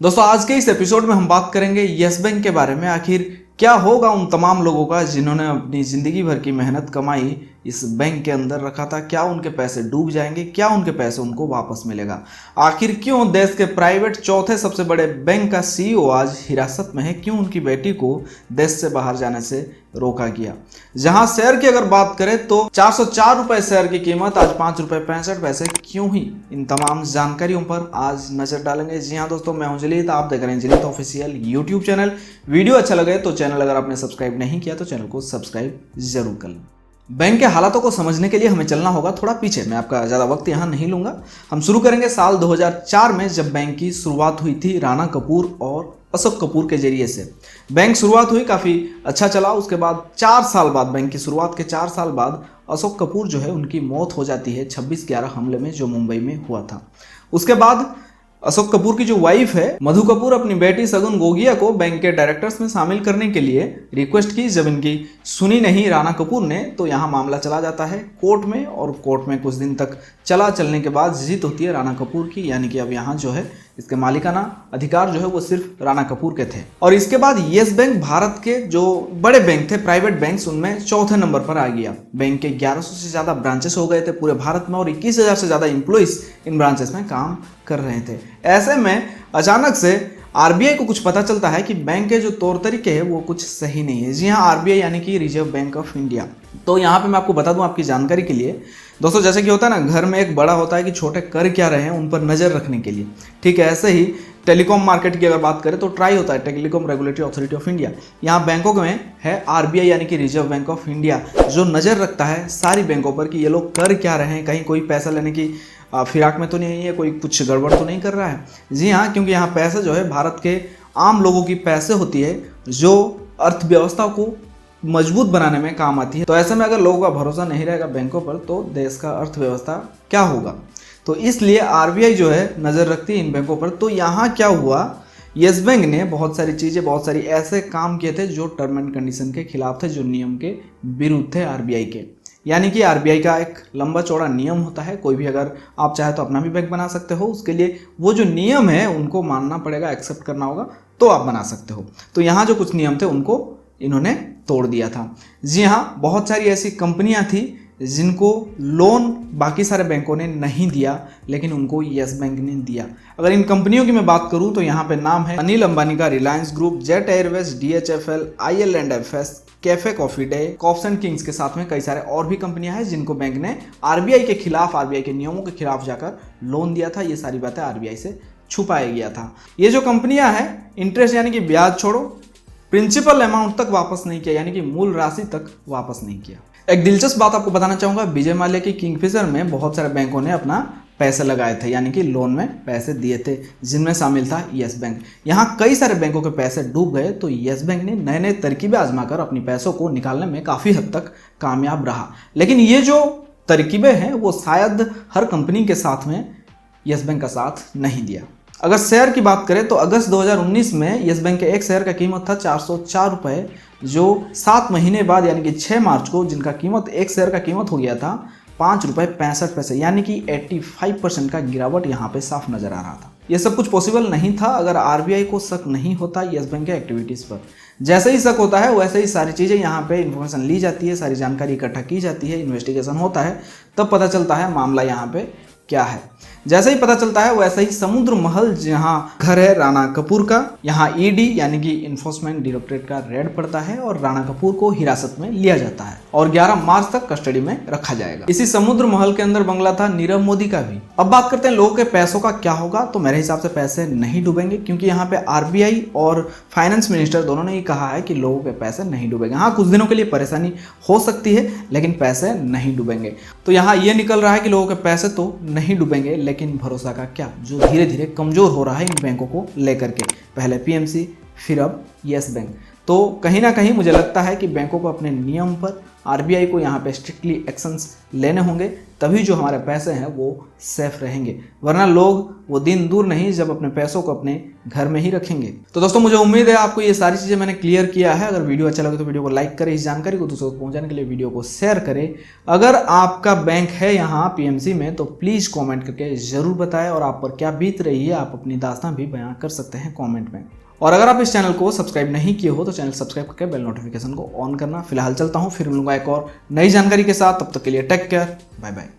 दोस्तों आज के इस एपिसोड में हम बात करेंगे यस बैंक के बारे में। आखिर क्या होगा उन तमाम लोगों का जिन्होंने अपनी ज़िंदगी भर की मेहनत कमाई इस बैंक के अंदर रखा था। क्या उनके पैसे डूब जाएंगे, क्या उनके पैसे उनको वापस मिलेगा? आखिर क्यों देश के प्राइवेट चौथे सबसे बड़े बैंक का सीईओ आज हिरासत में है? क्यों उनकी बेटी को देश से बाहर जाने से रोका गया? जहां शेयर की अगर बात करें तो 404 रुपए शेयर की कीमत, आज 5 रुपए 65 पैसे। क्यों ही इन तमाम जानकारियों पर आज नजर डालेंगे। जी हाँ दोस्तों, मैं हूं जलीत, आप देख रहे हैं जलीत ऑफिशियल यूट्यूब चैनल। वीडियो अच्छा लगे तो चैनल अगर आपने सब्सक्राइब नहीं किया तो चैनल को सब्सक्राइब जरूर कर लें। बैंक के हालातों को समझने के लिए हमें चलना होगा थोड़ा पीछे। मैं आपका ज़्यादा वक्त यहाँ नहीं लूँगा। हम शुरू करेंगे साल 2004 में, जब बैंक की शुरुआत हुई थी राणा कपूर और अशोक कपूर के जरिए से। बैंक शुरुआत हुई, काफ़ी अच्छा चला। उसके बाद 4 साल बाद, बैंक की शुरुआत के 4 साल बाद अशोक कपूर जो है उनकी मौत हो जाती है 26/11 हमले में जो मुंबई में हुआ था। उसके बाद अशोक कपूर की जो वाइफ है मधु कपूर, अपनी बेटी सगुन गोगिया को बैंक के डायरेक्टर्स में शामिल करने के लिए रिक्वेस्ट की। जब इनकी सुनी नहीं राणा कपूर ने तो यहाँ मामला चला जाता है कोर्ट में, और कोर्ट में कुछ दिन तक चलने के बाद जीत होती है राणा कपूर की। यानी कि अब यहाँ जो है इसके मालिकाना अधिकार जो है वो सिर्फ राणा कपूर के थे। और इसके बाद यस बैंक भारत के जो बड़े बैंक थे, प्राइवेट बैंक्स, उनमें चौथे नंबर पर आ गया। बैंक के 1100 से ज़्यादा ब्रांचेस हो गए थे पूरे भारत में, और 21,000 से ज़्यादा एम्प्लॉइज इन ब्रांचेस में काम कर रहे थे। ऐसे में अचानक से आरबीआई को कुछ पता चलता है कि बैंक के जो तौर तरीके हैं वो कुछ सही नहीं है। जी हाँ, आरबीआई यानी कि रिजर्व बैंक ऑफ इंडिया। तो यहाँ पे मैं आपको बता दूं आपकी जानकारी के लिए दोस्तों, जैसे कि होता है ना, घर में एक बड़ा होता है कि छोटे कर क्या रहे हैं उन पर नज़र रखने के लिए, ठीक है। ऐसे ही टेलीकॉम मार्केट की अगर बात करें तो ट्राई होता है, telecom regulatory authority of India. यहाँ बैंकों में है आरबीआई यानी कि रिजर्व बैंक ऑफ इंडिया, जो नज़र रखता है सारी बैंकों पर कि ये लोग कर क्या रहे हैं, कहीं कोई पैसा लेने की फिराक में तो नहीं है, कोई कुछ गड़बड़ तो नहीं कर रहा है। जी हाँ, क्योंकि यहाँ पैसे जो है भारत के आम लोगों की पैसे होती है जो अर्थव्यवस्था को मजबूत बनाने में काम आती है। तो ऐसे में अगर लोगों का भरोसा नहीं रहेगा बैंकों पर तो देश का अर्थव्यवस्था क्या होगा? तो इसलिए आरबीआई जो है नज़र रखती है इन बैंकों पर। तो यहाँ क्या हुआ, यस बैंक ने बहुत सारी चीज़ें, बहुत सारी ऐसे काम किए थे जो टर्म एंड कंडीशन के खिलाफ थे, जो नियम के विरुद्ध थे आरबीआई के। यानी कि आरबीआई का एक लंबा चौड़ा नियम होता है। कोई भी, अगर आप चाहे तो अपना भी बैंक बना सकते हो, उसके लिए वो जो नियम है उनको मानना पड़ेगा, एक्सेप्ट करना होगा, तो आप बना सकते हो। तो यहाँ जो कुछ नियम थे उनको इन्होंने तोड़ दिया था। जी हाँ, बहुत सारी ऐसी कंपनियां थी जिनको लोन बाकी सारे बैंकों ने नहीं दिया, लेकिन उनको यस बैंक ने दिया। अगर इन कंपनियों की मैं बात करूं तो यहाँ पे नाम है अनिल अंबानी का Reliance group, Jet Airways, DHFL, IL&FS, Cafe Coffee Day, Cox and Kings के साथ में कई सारे और भी कंपनियां हैं जिनको बैंक ने आरबीआई के खिलाफ, आरबीआई के नियमों के खिलाफ जाकर लोन दिया था। ये सारी बातें आरबीआई से छुपाया गया था। ये जो कंपनियां हैं, इंटरेस्ट यानी कि ब्याज छोड़ो, प्रिंसिपल अमाउंट तक वापस नहीं किया, यानी कि मूल राशि तक वापस नहीं किया। एक दिलचस्प बात आपको बताना चाहूंगा, विजय माल्या की किंगफिशर में बहुत सारे बैंकों ने अपना पैसे लगाए थे, यानी कि लोन में पैसे दिए थे, जिनमें शामिल था यस बैंक। यहाँ कई सारे बैंकों के पैसे डूब गए, तो यस बैंक ने नए नए तरकीबें आजमाकर अपनी पैसों को निकालने में काफ़ी हद तक कामयाब रहा। लेकिन ये जो तरकीबें हैं वो शायद हर कंपनी के साथ में यस बैंक का साथ नहीं दिया। अगर शेयर की बात करें तो अगस्त 2019 में यस बैंक के एक शेयर का कीमत था 404 रुपये, जो 7 महीने बाद यानी कि 6 मार्च को, जिनका कीमत, एक शेयर का कीमत हो गया था 5 रुपये 65 पैसे, यानी कि 85% का गिरावट यहाँ पे साफ नजर आ रहा था। ये सब कुछ पॉसिबल नहीं था अगर आरबीआई को शक नहीं होता यस बैंक के एक्टिविटीज़ पर। जैसे ही शक होता है वैसे ही सारी चीज़ें यहाँ पे इन्फॉर्मेशन ली जाती है, सारी जानकारी इकट्ठा की जाती है, इन्वेस्टिगेशन होता है, तब पता चलता है मामला यहाँ पे क्या है। जैसे ही पता चलता है वैसे ही समुद्र महल, जहां घर है राणा कपूर का, यहाँ ईडी यानी कि इन्फोर्समेंट डायरेक्टरेट का रेड पड़ता है और राणा कपूर को हिरासत में लिया जाता है और 11 मार्च तक कस्टडी में रखा जाएगा। इसी समुद्र महल के अंदर बंगला था नीरव मोदी का भी। अब बात करते हैं लोगों के पैसों का क्या होगा। तो मेरे हिसाब से पैसे नहीं डूबेंगे, क्योंकि यहाँ पे आरबीआई और फाइनेंस मिनिस्टर दोनों ने ही कहा है कि लोगों के पैसे नहीं डूबेंगे। हाँ, कुछ दिनों के लिए परेशानी हो सकती है, लेकिन पैसे नहीं डूबेंगे। तो यहाँ ये निकल रहा है कि लोगों के पैसे तो नहीं डूबेंगे, लेकिन भरोसा का क्या, जो धीरे धीरे कमजोर हो रहा है इन बैंकों को लेकर के। पहले पीएमसी, फिर अब यस बैंक। तो कहीं ना कहीं मुझे लगता है कि बैंकों को अपने नियम पर, आरबीआई को यहाँ पे स्ट्रिक्टली एक्शंस लेने होंगे, तभी जो हमारे पैसे हैं वो सेफ रहेंगे, वरना लोग वो दिन दूर नहीं जब अपने पैसों को अपने घर में ही रखेंगे। तो दोस्तों मुझे उम्मीद है आपको ये सारी चीज़ें मैंने क्लियर किया है। अगर वीडियो अच्छा लगे तो वीडियो को लाइक करें, इस जानकारी को दूसरों तक पहुंचाने के लिए वीडियो को शेयर करें। अगर आपका बैंक है यहाँ पीएमसी में तो प्लीज़ कॉमेंट करके ज़रूर बताएं, और आप पर क्या बीत रही है आप अपनी दास्तां भी बयां कर सकते हैं कॉमेंट में। और अगर आप इस चैनल को सब्सक्राइब नहीं किए हो तो चैनल सब्सक्राइब करके बेल नोटिफिकेशन को ऑन करना। फिलहाल चलता हूँ, फिर मिलूंगा एक और नई जानकारी के साथ। तब तक के लिए टेक केयर, बाय बाय।